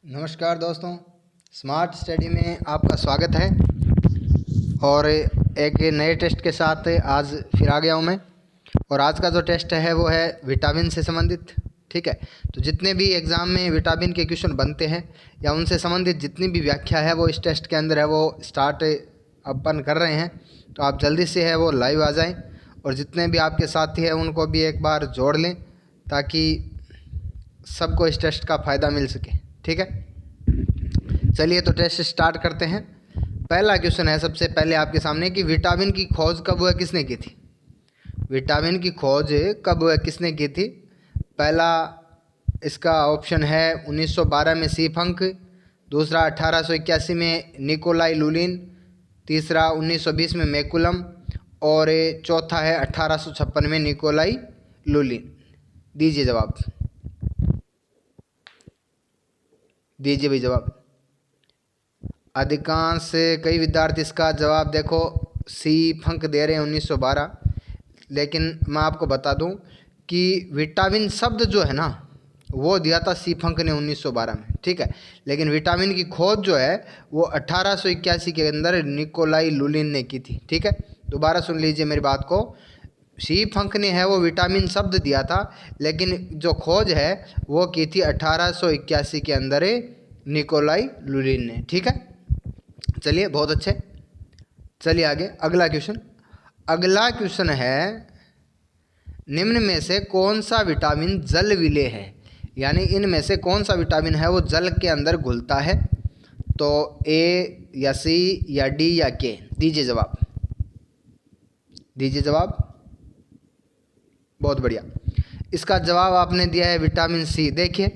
नमस्कार दोस्तों, smart study में आपका स्वागत है। और एक नए टेस्ट के साथ आज फिर आ गया हूँ मैं। और आज का जो टेस्ट है वो है विटामिन से संबंधित। ठीक है, तो जितने भी एग्ज़ाम में विटामिन के क्वेश्चन बनते हैं या उनसे संबंधित जितनी भी व्याख्या है वो इस टेस्ट के अंदर है, वो स्टार्ट अपन कर रहे हैं। तो आप जल्दी से है वो लाइव आ जाएं और जितने भी आपके साथी हैं उनको भी एक बार जोड़ लें ताकि सबको इस टेस्ट का फ़ायदा मिल सके। ठीक है, चलिए तो टेस्ट स्टार्ट करते हैं। पहला क्वेश्चन है सबसे पहले आपके सामने कि विटामिन की खोज कब व किसने की थी। विटामिन की खोज कब व किसने की थी। पहला इसका ऑप्शन है 1912 में सी फंक, दूसरा 1881 में निकोलाई लुलिन, तीसरा 1920 में मैकुलम और चौथा है 1856 में निकोलाई लुलिन। दीजिए जवाब, दीजिए भाई जवाब। अधिकांश कई विद्यार्थी इसका जवाब देखो सी फंक दे रहे हैं 1912। लेकिन मैं आपको बता दूं कि विटामिन शब्द जो है ना वो दिया था सी फंक ने 1912 में। ठीक है, लेकिन विटामिन की खोज जो है वो 1881 के अंदर निकोलाई लुलिन ने की थी। ठीक है, दोबारा सुन लीजिए मेरी बात को। सी फंक ने है वो विटामिन शब्द दिया था, लेकिन जो खोज है वो की थी 1881 के अंदर निकोलाई लुलिन ने। ठीक है, चलिए बहुत अच्छे। चलिए आगे अगला क्वेश्चन। अगला क्वेश्चन है निम्न में से कौन सा विटामिन जल विलेय है, यानी इनमें से कौन सा विटामिन है वो जल के अंदर घुलता है। तो ए या सी या डी या के, दीजिए जवाब, दीजिए जवाब। बहुत बढ़िया, इसका जवाब आपने दिया है विटामिन सी। देखिए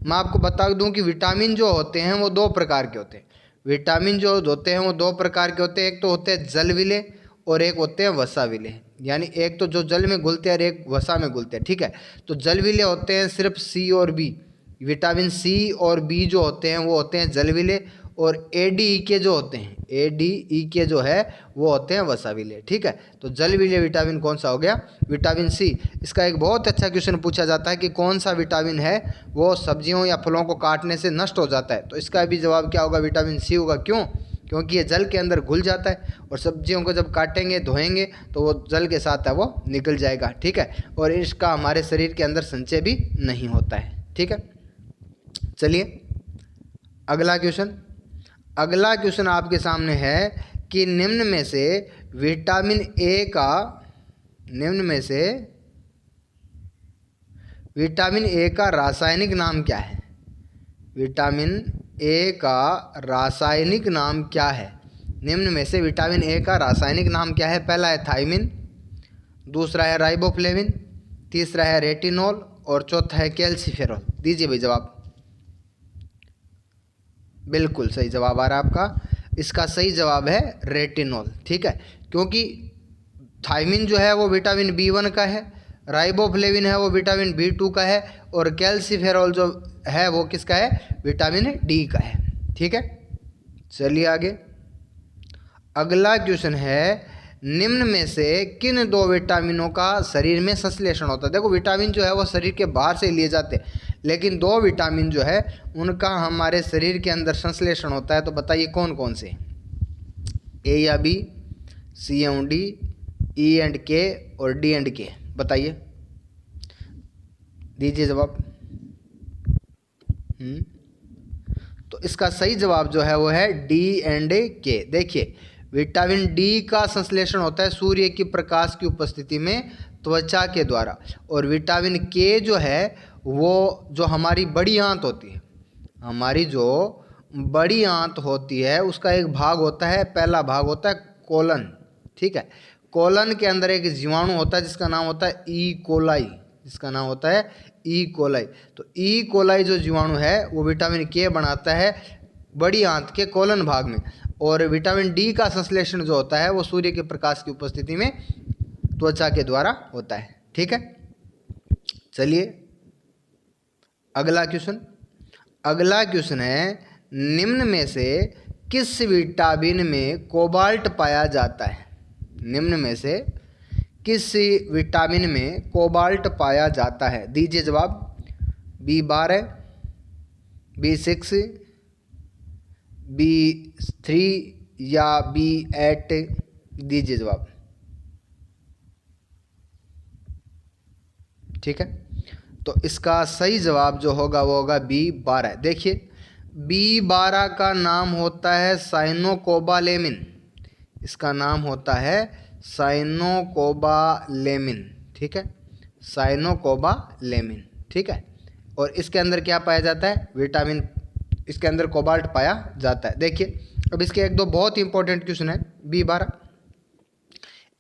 मैं आपको बता दूं कि विटामिन जो होते हैं वो दो प्रकार के होते हैं। विटामिन जो होते हैं वो दो प्रकार के होते हैं, एक तो होते हैं जल विलेय और एक होते हैं वसा विलेय। यानी एक तो जो जल में घुलते हैं और एक वसा में घुलते हैं। ठीक है, तो जल विलेय होते हैं सिर्फ सी और बी। विटामिन सी और बी जो होते हैं वो होते हैं जल विलेय, और ए डी ई के जो होते हैं, ए डी ई के जो है वो होते हैं वसा विलेय। ठीक है, तो जल विलेय विटामिन कौन सा हो गया, विटामिन सी। इसका एक बहुत अच्छा क्वेश्चन पूछा जाता है कि कौन सा विटामिन है वो सब्जियों या फलों को काटने से नष्ट हो जाता है। तो इसका भी जवाब क्या होगा, विटामिन सी होगा। क्यों? क्योंकि ये जल के अंदर घुल जाता है और सब्जियों को जब काटेंगे धोएंगे तो वो जल के साथ है वो निकल जाएगा। ठीक है, और इसका हमारे शरीर के अंदर संचय भी नहीं होता है। ठीक है, चलिए अगला क्वेश्चन। अगला क्वेश्चन आपके सामने है कि निम्न में से विटामिन ए का, निम्न में से विटामिन ए का रासायनिक नाम क्या है। विटामिन ए का रासायनिक नाम क्या है। निम्न में से विटामिन ए का रासायनिक नाम क्या है। पहला है थायमिन, दूसरा है राइबोफ्लेविन, तीसरा है रेटिनॉल और चौथा है कैल्सिफेरॉल। दीजिए भाई जवाब। बिल्कुल सही जवाब आ रहा है आपका। इसका सही जवाब है रेटिनॉल। ठीक है, क्योंकि थायमिन जो है वो विटामिन बी1 का है, राइबोफ्लेविन है वो विटामिन बी2 का है, और कैल्सिफेरॉल जो है वो किसका है, विटामिन डी का है। ठीक है, चलिए आगे अगला क्वेश्चन है निम्न में से किन दो विटामिनों का शरीर में संश्लेषण होता है। देखो विटामिन जो है वो शरीर के बाहर से लिए जाते हैं, लेकिन दो विटामिन जो है उनका हमारे शरीर के अंदर संश्लेषण होता है। तो बताइए कौन कौन से, ए या B, C and D, E and K और डी एंड के। बताइए, दीजिए जवाब। तो इसका सही जवाब जो है वो है डी एंड के। देखिए विटामिन डी का संश्लेषण होता है सूर्य की प्रकाश की उपस्थिति में त्वचा के द्वारा, और विटामिन के जो है वो जो हमारी बड़ी आंत होती है, हमारी जो बड़ी आंत होती है उसका एक भाग होता है, पहला भाग होता है कोलन। ठीक है, कोलन के अंदर एक जीवाणु होता है जिसका नाम होता है ई कोलाई, जिसका नाम होता है ई कोलाई। तो ई कोलाई जो जीवाणु है वो विटामिन के बनाता है बड़ी आंत के कोलन भाग में, और विटामिन डी का संश्लेषण जो होता है वो सूर्य के प्रकाश की उपस्थिति में त्वचा के द्वारा होता है। ठीक है, चलिए अगला क्वेश्चन। अगला क्वेश्चन है निम्न में से किस विटामिन में कोबाल्ट पाया जाता है। निम्न में से किस विटामिन में कोबाल्ट पाया जाता है। दीजिए जवाब। बी12, B6, B3 या B8? दीजिए जवाब। ठीक है, तो इसका सही जवाब जो होगा वो होगा B12। देखिए B12 का नाम होता है साइनोकोबालेमिन। इसका नाम होता है साइनोकोबालेमिन। ठीक है, साइनोकोबालेमिन। ठीक है, और इसके अंदर क्या पाया जाता है? विटामिन, इसके अंदर कोबाल्ट पाया जाता है। देखिए अब इसके एक दो बहुत इंपॉर्टेंट क्वेश्चन है B12।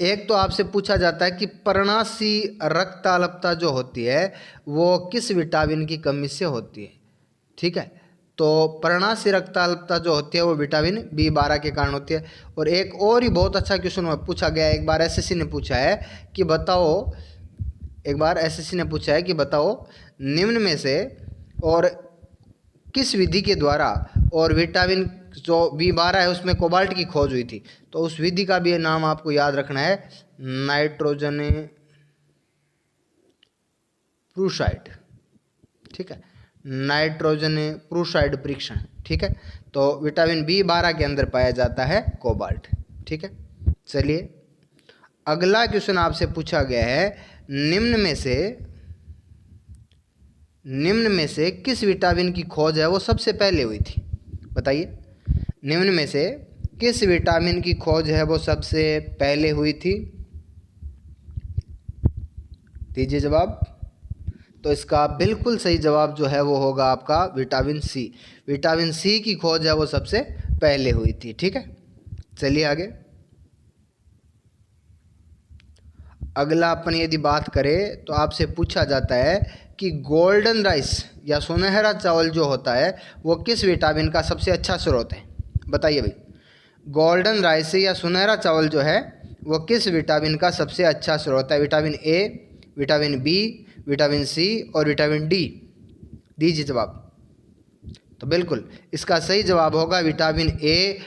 एक तो आपसे पूछा जाता है कि पर्णाशी रक्ताल्पता जो होती है वो किस विटामिन की कमी से होती है? ठीक है, तो पर्णाशी रक्ताल्पता जो होती है वो विटामिन B12 के कारण होती है। और एक और ही बहुत अच्छा क्वेश्चन पूछा गया है, एक बार एसएससी ने पूछा है कि बताओ, निम्न में से और किस विधि के द्वारा और विटामिन जो B12 है उसमें कोबाल्ट की खोज हुई थी? तो उस विधि का भी नाम आपको याद रखना है, नाइट्रोजन प्रूसाइड। ठीक है, नाइट्रोजन प्रूसाइड परीक्षण। ठीक है, तो विटामिन B12 के अंदर पाया जाता है कोबाल्ट। ठीक है, चलिए अगला क्वेश्चन आपसे पूछा गया है, निम्न में से किस विटामिन की खोज है वो सबसे पहले हुई थी? बताइए, निम्न में से किस विटामिन की खोज है वो सबसे पहले हुई थी? दीजिए जवाब। तो इसका बिल्कुल सही जवाब जो है वो होगा आपका विटामिन सी। विटामिन सी की खोज है वो सबसे पहले हुई थी। ठीक है, चलिए आगे। अगला अपन यदि बात करें तो आपसे पूछा जाता है कि गोल्डन राइस या सुनहरा चावल जो होता है वो किस विटामिन का सबसे अच्छा स्रोत है? बताइए भाई, गोल्डन राइस या सुनहरा चावल जो है वो किस विटामिन का सबसे अच्छा स्रोत है? Vitamin A, vitamin B, vitamin C और विटामिन डी? दीजिए जवाब। तो बिल्कुल इसका सही जवाब होगा विटामिन ए।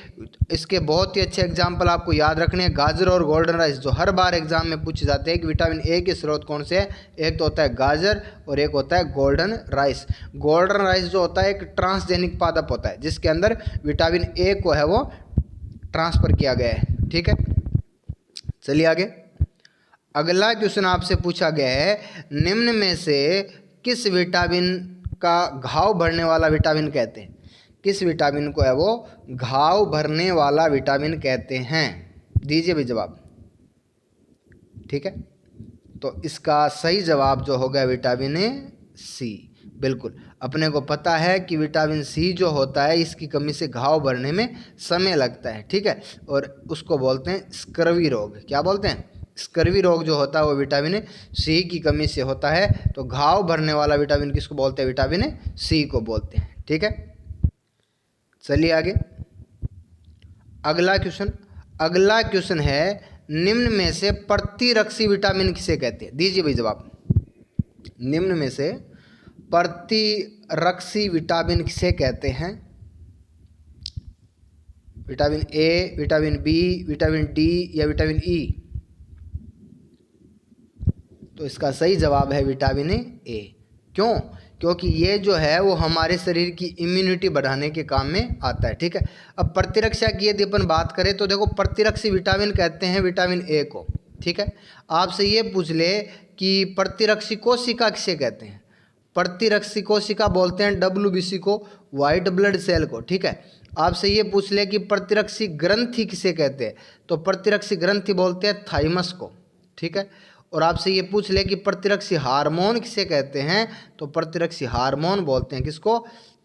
इसके बहुत ही अच्छे एग्जाम्पल आपको याद रखने हैं, गाजर और गोल्डन राइस, जो हर बार एग्जाम में पूछे जाते हैं कि विटामिन ए के स्रोत कौन से हैं। एक तो होता है गाजर और एक होता है गोल्डन राइस। गोल्डन राइस जो होता है एक ट्रांसजेनिक पादप होता है जिसके अंदर विटामिन ए को है वो ट्रांसफर किया गया है। ठीक है, चलिए आगे। अगला क्वेश्चन आपसे पूछा गया है, निम्न में से किस विटामिन का घाव भरने वाला विटामिन कहते हैं? किस विटामिन को है वो घाव भरने वाला विटामिन कहते हैं? दीजिए भी जवाब। ठीक है, तो इसका सही जवाब जो होगा विटामिन सी। बिल्कुल अपने को पता है कि विटामिन सी जो होता है इसकी कमी से घाव भरने में समय लगता है। ठीक है, और उसको बोलते हैं स्कर्वी रोग। क्या बोलते हैं? स्कर्वी रोग जो होता है वो विटामिन सी की कमी से होता है। तो घाव भरने वाला विटामिन किसको बोलते हैं? विटामिन सी को बोलते हैं। ठीक है, चलिए आगे। अगला क्वेश्चन है, निम्न में से प्रतिरक्षी विटामिन किसे कहते हैं? दीजिए भाई जवाब। निम्न में से प्रतिरक्षी विटामिन किसे कहते हैं? Vitamin A, vitamin B, vitamin D या विटामिन ई? तो इसका सही जवाब है विटामिन ए। क्यों? क्योंकि ये जो है वो हमारे शरीर की इम्यूनिटी बढ़ाने के काम में आता है। ठीक है, अब प्रतिरक्षा की यदि अपन बात करें तो देखो प्रतिरक्षी विटामिन कहते हैं विटामिन ए को। ठीक है, आपसे ये पूछ ले कि प्रतिरक्षी कोशिका किसे कहते हैं? प्रतिरक्षी कोशिका बोलते हैं WBC को, वाइट ब्लड सेल को। ठीक है, आपसे ये पूछ ले कि प्रतिरक्षी ग्रंथि किसे कहते हैं? तो प्रतिरक्षी ग्रंथि बोलते हैं थाइमस को। ठीक है, और आपसे ये पूछ ले कि प्रतिरक्षी हार्मोन किसे कहते हैं? तो प्रतिरक्षी हार्मोन बोलते हैं किसको?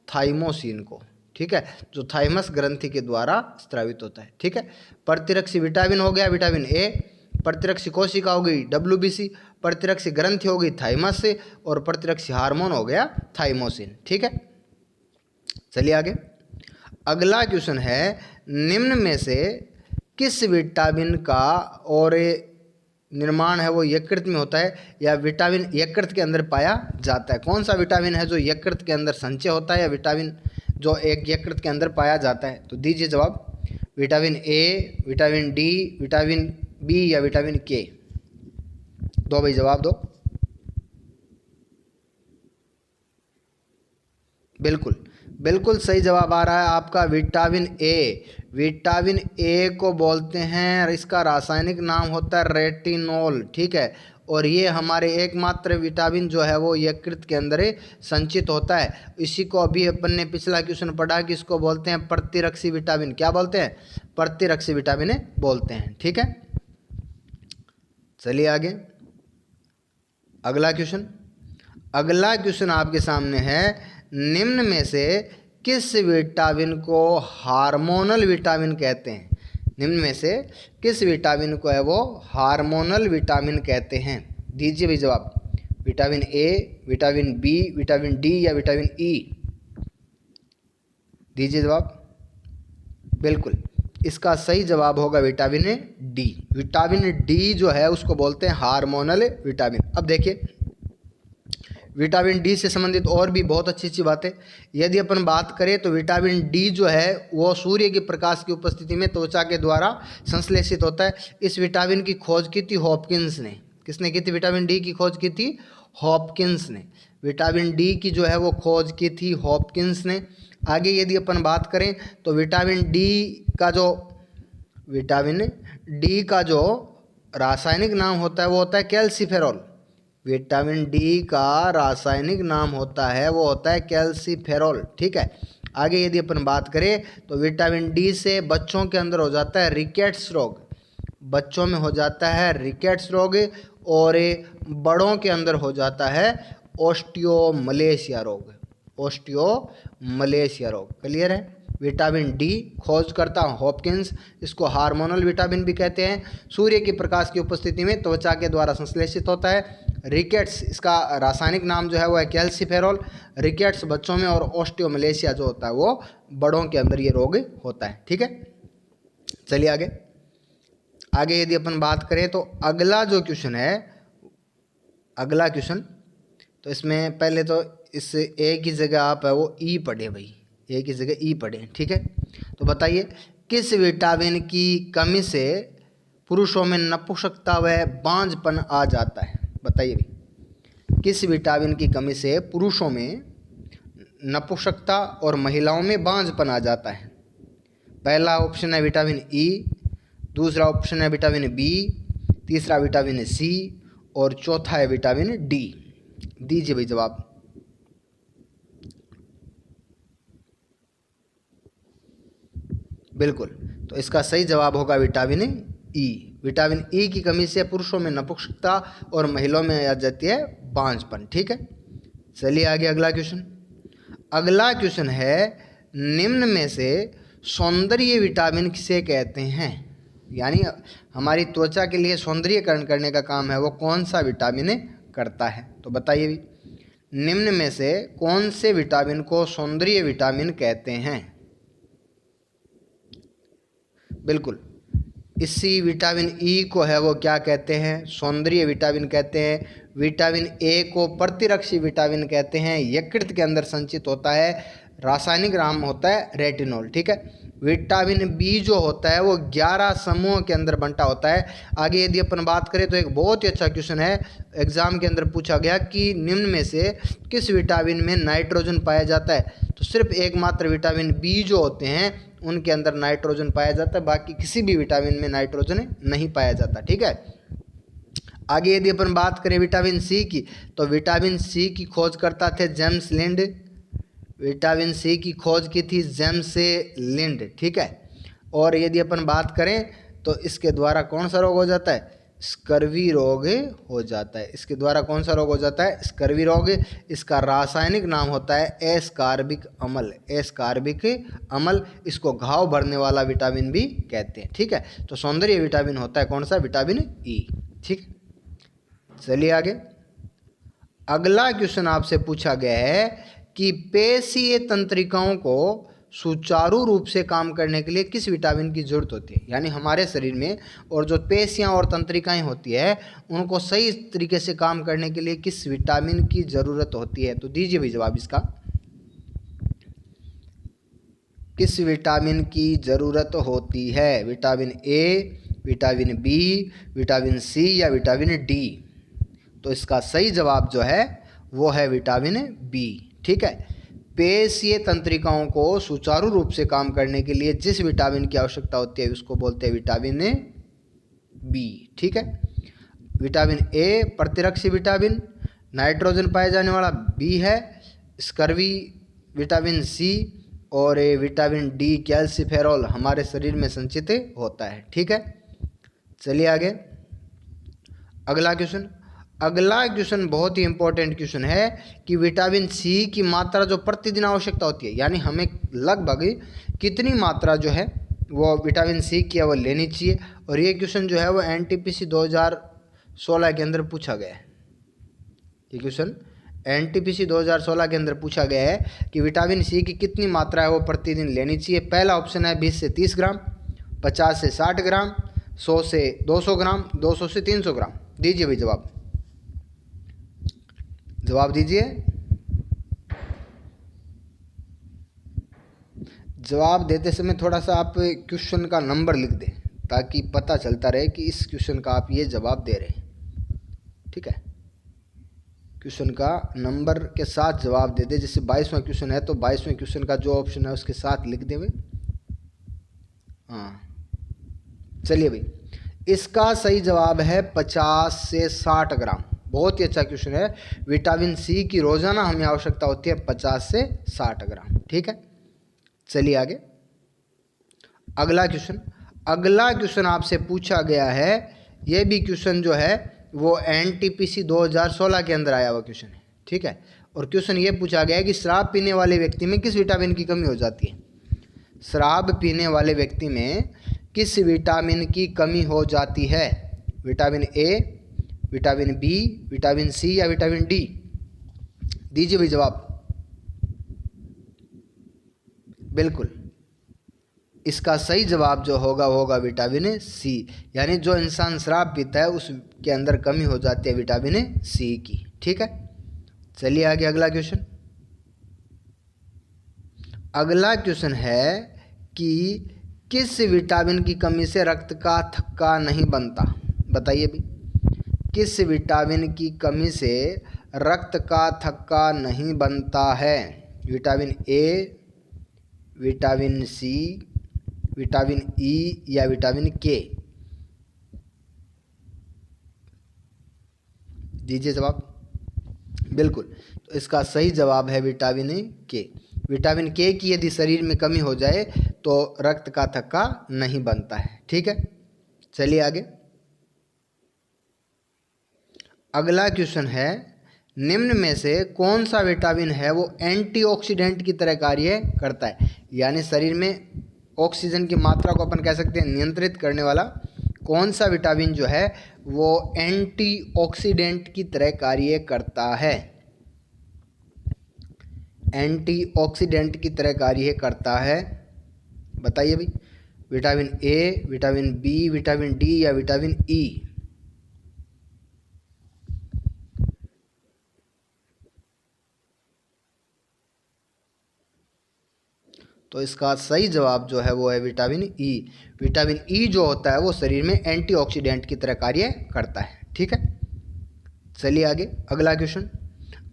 थाइमोसिन को। ठीक है, जो थाइमस ग्रंथि के द्वारा स्रावित होता है। ठीक है, प्रतिरक्षी विटामिन हो गया विटामिन ए, प्रतिरक्षी कोशिका हो गई WBC, प्रतिरक्षी ग्रंथि हो गई थाइमस से, और प्रतिरक्षी हार्मोन हो गया थाइमोसिन। ठीक है, चलिए आगे। अगला क्वेश्चन है, निम्न में से किस विटामिन का और निर्माण है वो यकृत में होता है या विटामिन यकृत के अंदर पाया जाता है? कौन सा विटामिन है जो यकृत के अंदर संचय होता है या विटामिन जो एक यकृत के अंदर पाया जाता है? तो दीजिए जवाब। Vitamin A, vitamin D, vitamin B या विटामिन के? दो भाई जवाब दो। बिल्कुल बिल्कुल सही जवाब आ रहा है आपका विटामिन ए। विटामिन ए को बोलते हैं, इसका रासायनिक नाम होता है रेटिनॉल, ठीक है। और ये हमारे एकमात्र विटामिन जो है वो यकृत के अंदर संचित होता है। इसी को अभी अपन ने पिछला क्वेश्चन पढ़ा कि इसको बोलते हैं प्रतिरक्षी विटामिन। क्या बोलते हैं? प्रतिरक्षी विटामिन बोलते हैं, ठीक है। चलिए आगे अगला क्वेश्चन। अगला क्वेश्चन आपके सामने है, निम्न में से किस विटामिन को हार्मोनल विटामिन कहते हैं? निम्न में से किस विटामिन को है वो हार्मोनल विटामिन कहते हैं? दीजिए भाई जवाब। Vitamin A, vitamin B, vitamin D या विटामिन ई? दीजिए जवाब। बिल्कुल इसका सही जवाब होगा विटामिन डी। विटामिन डी जो है उसको बोलते हैं हार्मोनल विटामिन। अब देखिए विटामिन डी से संबंधित और भी बहुत अच्छी अच्छी बातें यदि अपन बात करें तो विटामिन डी जो है वो सूर्य के प्रकाश की उपस्थिति में त्वचा के द्वारा संश्लेषित होता है। इस विटामिन की खोज की थी हॉपकिंस ने। किसने की थी विटामिन डी की खोज की थी? हॉपकिंस ने। विटामिन डी की जो है वो खोज की थी हॉपकिंस ने। आगे यदि अपन बात करें तो विटामिन डी का जो रासायनिक नाम होता है वो होता है कैल्सीफेरॉल। विटामिन डी का रासायनिक नाम होता है वो होता है कैल्सीफेरॉल, ठीक है। आगे यदि अपन बात करें तो विटामिन डी से बच्चों के अंदर हो जाता है रिकेट्स रोग। बच्चों में हो जाता है रिकेट्स रोग और बड़ों के अंदर हो जाता है ऑस्टियोमलेशिया रोग। ऑस्टियोमलेशिया रोग क्लियर है। विटामिन डी खोजकर्ता हॉपकिंस, इसको हार्मोनल विटामिन भी कहते हैं। सूर्य के प्रकाश की उपस्थिति में त्वचा के द्वारा संश्लेषित होता है। रिकेट्स इसका रासायनिक नाम जो है वो है कैल्सीफेरॉल। रिकेट्स बच्चों में और ऑस्टियोमलेशिया जो होता है वो बड़ों के अंदर ये रोग होता है, ठीक है। चलिए आगे यदि अपन बात करें तो अगला जो क्वेश्चन है, अगला क्वेश्चन तो इसमें पहले तो इस ए की जगह आप है वो ई पढ़े भाई, ए की जगह ई पढ़े, ठीक है। तो बताइए किस विटामिन की कमी से पुरुषों में नपुंसकता व बांझपन आ जाता है? बताइए भाई किस विटामिन की कमी से पुरुषों में नपुंसकता और महिलाओं में बांझपन आ जाता है? पहला ऑप्शन है विटामिन ई, दूसरा ऑप्शन है विटामिन बी, तीसरा विटामिन सी और चौथा है विटामिन डी। दीजिए भाई जवाब। बिल्कुल तो इसका सही जवाब होगा विटामिन ई। विटामिन ई की कमी से पुरुषों में नपुंसकता और महिलाओं में आ जाती है बांझपन, ठीक है। चलिए आगे अगला क्वेश्चन। अगला क्वेश्चन है निम्न में से सौंदर्य विटामिन किसे कहते हैं? यानी हमारी त्वचा के लिए सौंदर्यकरण करने का काम है वो कौन सा विटामिन करता है? तो बताइए भी निम्न में से कौन से विटामिन को सौंदर्य विटामिन कहते हैं? बिल्कुल इसी विटामिन ई को है वो क्या कहते हैं? सौंदर्य विटामिन कहते हैं। विटामिन ए को प्रतिरक्षी विटामिन कहते हैं। यकृत के अंदर संचित होता है, रासायनिक नाम होता है रेटिनॉल, ठीक है। विटामिन बी जो होता है वो 11 समूह के अंदर बंटा होता है। आगे यदि अपन बात करें तो एक बहुत ही अच्छा क्वेश्चन है, एग्जाम के अंदर पूछा गया कि निम्न में से किस विटामिन में नाइट्रोजन पाया जाता है? तो सिर्फ एकमात्र विटामिन बी जो होते हैं उनके अंदर नाइट्रोजन पाया जाता है, बाकी किसी भी विटामिन में नाइट्रोजन नहीं पाया जाता, ठीक है। आगे यदि अपन बात करें विटामिन सी की तो विटामिन सी की खोज करता थे जेम्स लिंड। विटामिन सी की खोज की थी जेम्स लिंड, ठीक है। और यदि अपन बात करें तो इसके द्वारा कौन सा रोग हो जाता है? स्कर्वी रोग हो जाता है। इसके द्वारा कौन सा रोग हो जाता है? स्कर्वी रोग। इसका रासायनिक नाम होता है एस्कार्बिक अम्ल। एस्कार्बिक अम्ल, इसको घाव भरने वाला विटामिन भी कहते हैं, ठीक है। तो सौंदर्य विटामिन होता है कौन सा? विटामिन ई, ठीक। चलिए आगे अगला क्वेश्चन आपसे पूछा गया है कि पेशीय तंत्रिकाओं को सुचारू रूप से काम करने के लिए किस विटामिन की जरूरत होती है? यानी हमारे शरीर में और जो पेशियां और तंत्रिकाएं होती है उनको सही तरीके से काम करने के लिए किस विटामिन की जरूरत होती है? तो दीजिए भी जवाब इसका। किस विटामिन की जरूरत होती है? Vitamin A, vitamin B, vitamin C या विटामिन डी? तो इसका सही जवाब जो है वो है विटामिन बी, ठीक है। पेशीय तंत्रिकाओं को सुचारू रूप से काम करने के लिए जिस विटामिन की आवश्यकता होती है उसको बोलते हैं विटामिन बी। ठीक है, विटामिन ए प्रतिरक्षी विटामिन, नाइट्रोजन पाए जाने वाला बी है, स्कर्वी विटामिन सी, और विटामिन डी कैल्सिफेरॉल हमारे शरीर में संचित होता है। ठीक है, चलिए आगे अगला क्वेश्चन। अगला क्वेश्चन बहुत ही इंपॉर्टेंट क्वेश्चन है कि विटामिन सी की मात्रा जो प्रतिदिन आवश्यकता होती है, यानी हमें लगभग कितनी मात्रा जो है वो विटामिन सी की है वो लेनी चाहिए। और ये क्वेश्चन जो है वो एनटीपीसी 2016 के अंदर पूछा गया है। ये क्वेश्चन एनटीपीसी 2016 के अंदर पूछा गया है कि विटामिन सी की कितनी मात्रा है वो प्रतिदिन लेनी चाहिए। पहला ऑप्शन है 20 से 30 ग्राम, 50 से 60 ग्राम, 100 से 200 ग्राम, 200 से 300 ग्राम। दीजिए भाई जवाब दीजिए। जवाब देते समय थोड़ा सा आप क्वेश्चन का नंबर लिख दें ताकि पता चलता रहे कि इस क्वेश्चन का आप ये जवाब दे रहे हैं। ठीक है, क्वेश्चन का नंबर के साथ जवाब दे दे। जैसे 22वां क्वेश्चन है तो 22वें क्वेश्चन का जो ऑप्शन है उसके साथ लिख दे भाई। हाँ, चलिए भाई, इसका सही जवाब है 50 से 60 ग्राम। बहुत ही अच्छा क्वेश्चन है। विटामिन सी की रोजाना हमें आवश्यकता होती है 50 से 60 ग्राम। ठीक है, चलिए आगे अगला क्वेश्चन। अगला क्वेश्चन आपसे पूछा गया है, यह भी क्वेश्चन जो है वो एनटीपीसी 2016 के अंदर आया हुआ क्वेश्चन है। ठीक है, और क्वेश्चन ये पूछा गया है कि शराब पीने वाले व्यक्ति में किस विटामिन की कमी हो जाती है। शराब पीने वाले व्यक्ति में किस विटामिन की कमी हो जाती है? Vitamin A, vitamin B, vitamin C या विटामिन डी? दीजिए भाई जवाब। बिल्कुल, इसका सही जवाब जो होगा वो होगा विटामिन सी। यानी जो इंसान शराब पीता है उसके अंदर कमी हो जाती है विटामिन सी की। ठीक है, चलिए आगे अगला क्वेश्चन। अगला क्वेश्चन है कि किस विटामिन की कमी से रक्त का थक्का नहीं बनता? बताइए भी, किस विटामिन की कमी से रक्त का थक्का नहीं बनता है? Vitamin A, vitamin C, vitamin E या विटामिन के? दीजिए जवाब। बिल्कुल, तो इसका सही जवाब है विटामिन के। विटामिन के की यदि शरीर में कमी हो जाए तो रक्त का थक्का नहीं बनता है। ठीक है, चलिए आगे अगला क्वेश्चन है, निम्न में से कौन सा विटामिन है वो एंटीऑक्सीडेंट की तरह कार्य करता है? यानी शरीर में ऑक्सीजन की मात्रा को अपन कह सकते हैं नियंत्रित करने वाला कौन सा विटामिन जो है वो एंटीऑक्सीडेंट की तरह कार्य करता है? एंटीऑक्सीडेंट की तरह कार्य करता है, बताइए भाई। Vitamin A, vitamin B, vitamin D या विटामिन ई? तो इसका सही जवाब जो है वो है विटामिन ई। विटामिन ई जो होता है वो शरीर में एंटीऑक्सीडेंट की तरह कार्य करता है। ठीक है, चलिए आगे अगला क्वेश्चन।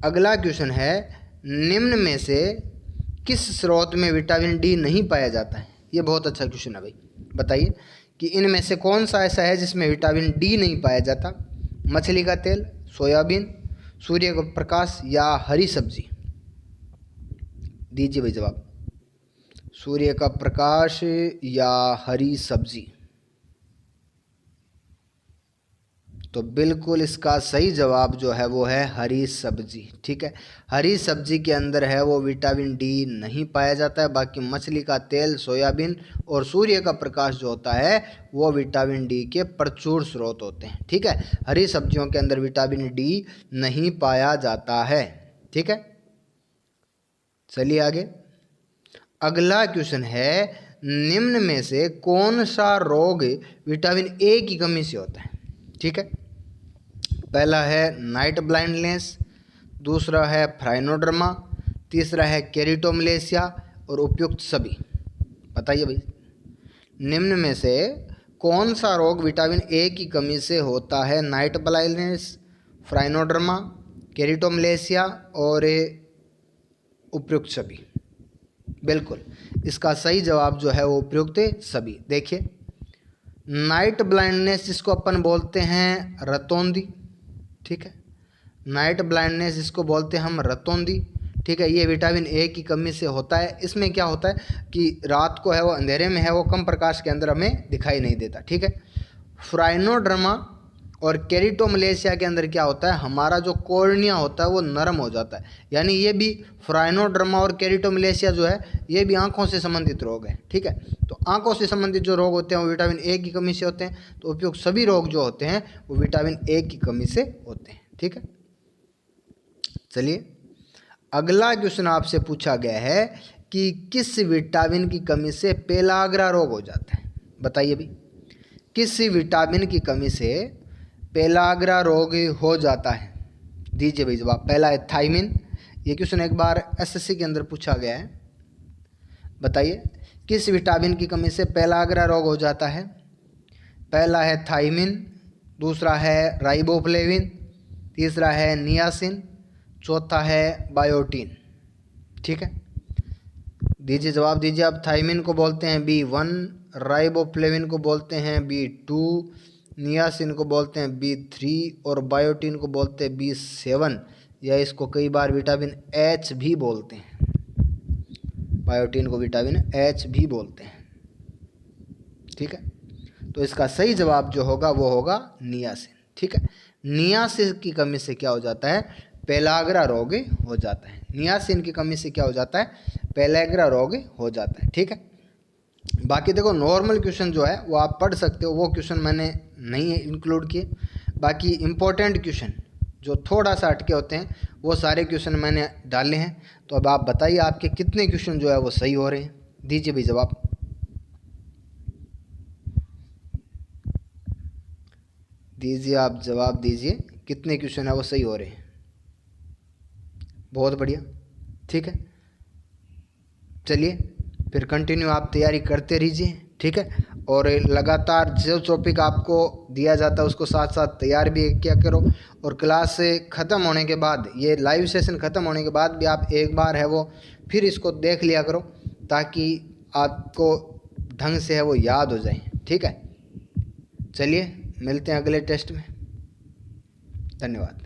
अगला क्वेश्चन है, निम्न में से किस स्रोत में विटामिन डी नहीं पाया जाता है? ये बहुत अच्छा क्वेश्चन है भाई। बताइए कि इनमें से कौन सा ऐसा है जिसमें विटामिन डी नहीं पाया जाता? मछली का तेल, सोयाबीन, सूर्य का प्रकाश या हरी सब्जी? दीजिए भाई जवाब। सूर्य का प्रकाश या हरी सब्जी? तो बिल्कुल इसका सही जवाब जो है वो है हरी सब्जी। ठीक है, हरी सब्जी के अंदर है वो विटामिन डी नहीं पाया जाता है। बाकी मछली का तेल, सोयाबीन और सूर्य का प्रकाश जो होता है वो विटामिन डी के प्रचुर स्रोत होते हैं। ठीक है, हरी सब्जियों के अंदर विटामिन डी नहीं पाया जाता है। ठीक है, चलिए आगे अगला क्वेश्चन है, निम्न में से कौन सा रोग विटामिन ए की कमी से होता है? ठीक है, पहला है नाइट ब्लाइंडनेस, दूसरा है फ्राइनोडर्मा, तीसरा है केरिटोमलेशिया और उपयुक्त सभी? बताइए भाई, निम्न में से कौन सा रोग विटामिन ए की कमी से होता है? नाइट ब्लाइंडनेस, फ्राइनोडर्मा, केरिटोमलेशिया और उपयुक्त सभी? बिल्कुल, इसका सही जवाब जो है वो उपयुक्त सभी। देखिए, नाइट ब्लाइंडनेस जिसको अपन बोलते हैं रतौंधी, ठीक है, नाइट ब्लाइंडनेस जिसको बोलते हैं हम रतौंधी, ठीक है, ये विटामिन ए की कमी से होता है। इसमें क्या होता है कि रात को है वो अंधेरे में है वो कम प्रकाश के अंदर हमें दिखाई नहीं देता, ठीक है। फ्राइनोडर्मा और केरिटोमलेशिया के अंदर क्या होता है, हमारा जो कॉर्निया होता है वो नरम हो जाता है, यानी ये भी फ्राइनोडर्मा और केरिटोमलेशिया जो है ये भी आंखों से संबंधित रोग है, ठीक है। तो आंखों से संबंधित जो रोग होते हैं वो विटामिन ए की कमी से होते हैं। तो उपयुक्त सभी रोग जो होते हैं वो विटामिन ए की कमी से होते हैं, ठीक है। चलिए, अगला क्वेश्चन आपसे पूछा गया है कि किस विटामिन की कमी से पेलाग्रा रोग हो जाता है। बताइए भी, किस विटामिन की कमी से पेलाग्रा रोग हो जाता है। दीजिए भाई जवाब। पहला है थायमिन, ये क्वेश्चन एक बार एसएससी के अंदर पूछा गया है। बताइए, किस विटामिन की कमी से पेलाग्रा रोग हो जाता है। पहला है थायमिन, दूसरा है राइबोफ्लेविन, तीसरा है नियासिन, चौथा है बायोटीन, ठीक है। दीजिए जवाब दीजिए। अब थायमिन को बोलते हैं B1, राइबोफ्लेविन को बोलते हैं B2, नियासिन को बोलते हैं B3 और बायोटीन को बोलते हैं B7, या इसको कई बार विटामिन H भी बोलते हैं। बायोटीन को विटामिन H भी बोलते हैं, ठीक है। तो इसका सही जवाब जो होगा वो होगा नियासिन, ठीक है। नियासिन की कमी से क्या हो जाता है, पेलाग्रा रोग हो जाता है। नियासिन की कमी से क्या हो जाता है, पेलाग्रा रोग हो जाता है, ठीक है। बाकी देखो, नॉर्मल क्वेश्चन जो है वो आप पढ़ सकते हो, वो क्वेश्चन मैंने नहीं इंक्लूड किए। बाकी इम्पोर्टेंट क्वेश्चन जो थोड़ा सा हटके होते हैं वो सारे क्वेश्चन मैंने डाले हैं। तो अब आप बताइए आपके कितने क्वेश्चन जो है वो सही हो रहे हैं। दीजिए भाई जवाब। दीजिए आप जवाब दीजिए, कितने क्वेश्चन है वो सही हो रहे हैं। बहुत बढ़िया, ठीक है। चलिए फिर कंटिन्यू आप तैयारी करते रहिए, ठीक है। और लगातार जो टॉपिक आपको दिया जाता है उसको साथ साथ तैयार भी किया करो। और क्लास ख़त्म होने के बाद, ये लाइव सेशन ख़त्म होने के बाद भी आप एक बार है वो फिर इसको देख लिया करो, ताकि आपको ढंग से है वो याद हो जाए, ठीक है। चलिए मिलते हैं अगले टेस्ट में। धन्यवाद।